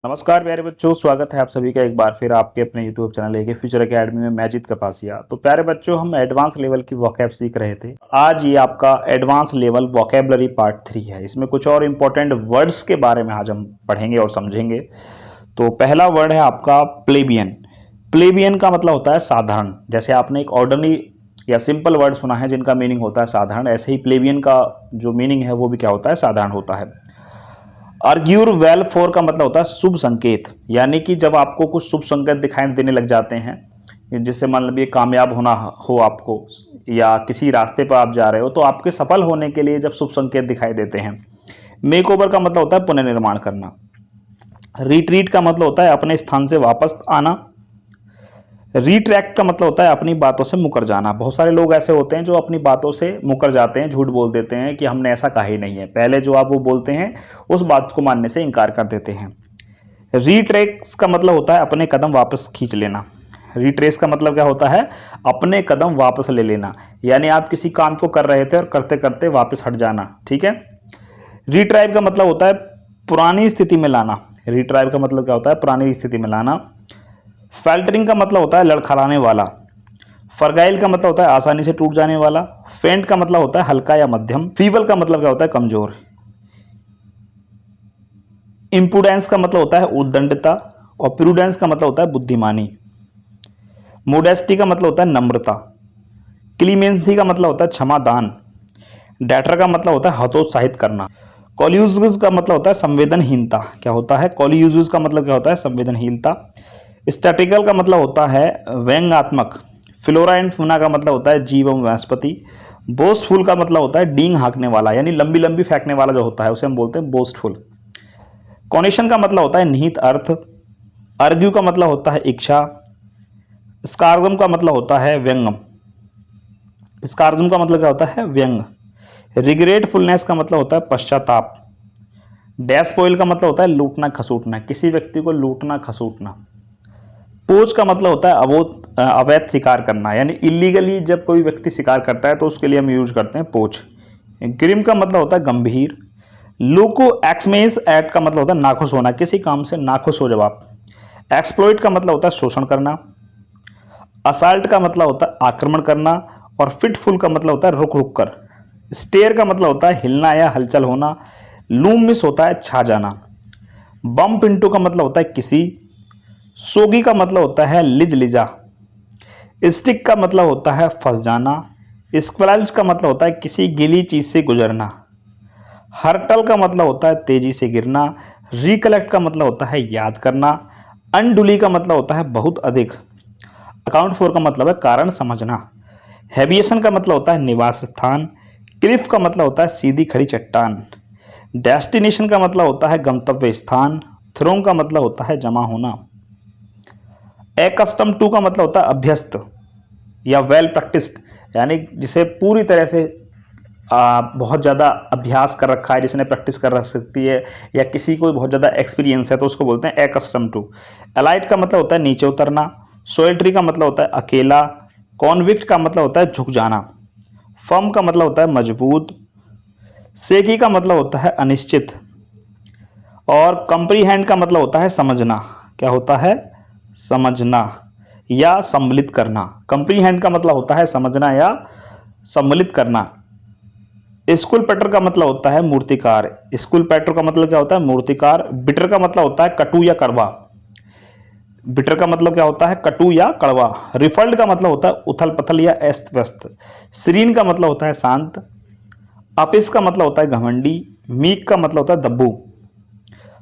नमस्कार प्यारे बच्चों, स्वागत है आप सभी का एक बार फिर आपके अपने YouTube channel AK future academy में। मैजिद कपासिया। तो प्यारे बच्चों, हम एडवांस लेवल की वोकैब सीख रहे थे। आज ये आपका एडवांस लेवल वोकैबलरी पार्ट 3 है। इसमें कुछ और इंपॉर्टेंट वर्ड्स के बारे में आज हम पढ़ेंगे और समझेंगे। तो पहला वर्ड है आपका प्लेबियन। प्लेबियन का मतलब होता है साधारण। जैसे आपने एक ऑर्डिनरी या सिंपल वर्ड सुना है जिनका मीनिंग होता है साधारण, ऐसे ही प्लेबियन का जो मीनिंग है वो भी क्या होता है, साधारण होता है। आर्ग्यूर वेल फॉर का मतलब होता है शुभ संकेत, यानी कि जब आपको कुछ शुभ संकेत दिखाई देने लग जाते हैं, जिससे मतलब ये कामयाब होना हो आपको, या किसी रास्ते पर आप जा रहे हो तो आपके सफल होने के लिए जब शुभ संकेत दिखाई देते हैं। मेक ओवर का मतलब होता है पुनर्निर्माण करना। रिट्रीट का मतलब होता है अपने स्थान से वापस आना। रिट्रैक्ट का मतलब होता है अपनी बातों से मुकर जाना। बहुत सारे लोग ऐसे होते हैं जो अपनी बातों से मुकर जाते हैं, झूठ बोल देते हैं कि हमने ऐसा कहा ही नहीं है। पहले जो आप वो बोलते हैं उस बात को मानने से इनकार कर देते हैं। रिट्रेस का मतलब होता है अपने कदम वापस खींच लेना। रिट्रेस का मतलब क्या होता है, अपने कदम वापस ले लेना, यानी आप किसी काम को कर रहे थे और करते करते वापस हट जाना। ठीक है। रिट्राइव का मतलब होता है पुरानी स्थिति में लाना। रिट्राइव का मतलब क्या होता है, पुरानी स्थिति में लाना। फैल्टरिंग का मतलब होता है लड़खड़ाने वाला। फर्गाइल का मतलब होता है आसानी से टूट जाने वाला। फेंट का मतलब होता है हल्का या मध्यम। फीबल का मतलब क्या होता है, कमजोर। इंपुडेंस का मतलब होता है उद्दंडता। और प्रूडेंस का मतलब होता है बुद्धिमानी। मोडेस्टी का मतलब होता है नम्रता। क्लीमेंसी का मतलब होता है क्षमादान। डेटर का मतलब होता है हतोत्साहित करना। कॉल्यूज का मतलब होता है संवेदनहीनता। क्या होता है, कॉल्यूज का मतलब क्या होता है, संवेदनहीनता। स्टैटिकल का मतलब होता है व्यंग्यात्मक। फ्लोरा एंड फूना का मतलब होता है जीव एवं वनस्पति। बोस्टफुल का मतलब होता है डींग हाँकने वाला, यानी लंबी लंबी फेंकने वाला जो होता है उसे हम बोलते हैं बोस्टफुल। कॉनेशन का मतलब होता है निहित अर्थ। अर्ग्यू का मतलब होता है इच्छा। स्कार्गम का मतलब होता है व्यंग। स्कार्जम का मतलब क्या होता है, व्यंग। रिग्रेटफुलनेस का मतलब होता है पश्चाताप। डैशपोइल का मतलब होता है लूटना खसूटना, किसी व्यक्ति को लूटना खसूटना। पोच का मतलब होता है अवैध शिकार करना, यानी इलीगली जब कोई व्यक्ति शिकार करता है तो उसके लिए हम यूज करते हैं पोच। ग्रिम का मतलब होता है गंभीर। लुको एक्समेस एट का मतलब होता है नाखुश होना, किसी काम से नाखुश हो जब आप। एक्सप्लॉइट का मतलब होता है शोषण करना। असाल्ट का मतलब होता है आक्रमण करना। और फिटफुल का मतलब होता है रुक रुक कर। स्टेयर का मतलब होता है हिलना या हलचल होना। लूम मिस होता है छा जाना। बम्प इंटू का मतलब होता है किसी। सोगी का मतलब होता है लिज लिजा। स्टिक का मतलब होता है फंस जाना। स्क्वैल्च का मतलब होता है किसी गीली चीज से गुजरना। हर्टल का मतलब होता है तेजी से गिरना। रिकलेक्ट का मतलब होता है याद करना। अनडुली का मतलब होता है बहुत अधिक। अकाउंट फॉर का मतलब है कारण समझना। हैबिएशन का मतलब होता है निवास स्थान। क्लिफ का मतलब होता है सीधी खड़ी चट्टान। डेस्टिनेशन का मतलब होता है गंतव्य स्थान। थ्रोंग का मतलब होता है जमा होना। एकस्टम टू का मतलब होता है अभ्यस्त या वेल प्रैक्टिस्ड, यानी जिसे पूरी तरह से बहुत ज़्यादा अभ्यास कर रखा है, जिसने प्रैक्टिस कर रख सकती है, या किसी को बहुत ज़्यादा एक्सपीरियंस है तो उसको बोलते हैं एकस्टम टू। एलाइट का मतलब होता है नीचे उतरना। सोल्ट्री का मतलब होता है अकेला। कॉन्विक्ट का मतलब होता है झुक जाना। फर्म का मतलब होता है मजबूत। सेकी का मतलब होता है अनिश्चित। और कंप्रीहेंड का मतलब होता है समझना। क्या होता है, समझना या सम्मिलित करना। कंप्रीहेंड का मतलब होता है समझना या सम्मिलित करना। स्कूल पेटर का मतलब होता है मूर्तिकार। स्कूल पेटर का मतलब क्या होता है, मूर्तिकार। बिटर का मतलब होता है कटु या कड़वा। बिटर का मतलब क्या होता है, कटु या कड़वा। रिफल्ड का मतलब होता है उथल पथल या अस्त व्यस्त। सीरीन का मतलब होता है शांत। अपिस का मतलब होता है घमंडी। मीक का मतलब होता है दब्बू।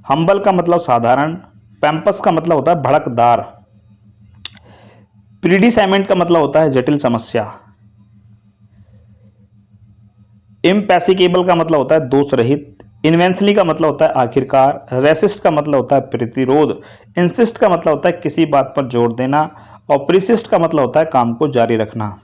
हम्बल का मतलब साधारण। पैम्पस का मतलब होता है भड़कदार। प्रीडिसेमेंट का मतलब होता है जटिल समस्या। इम्पैसिकेबल का मतलब होता है दोष रहित। इन्वेंशली का मतलब होता है आखिरकार। रेसिस्ट का मतलब होता है प्रतिरोध। इंसिस्ट का मतलब होता है किसी बात पर जोर देना। और प्रिसिस्ट का मतलब होता है काम को जारी रखना।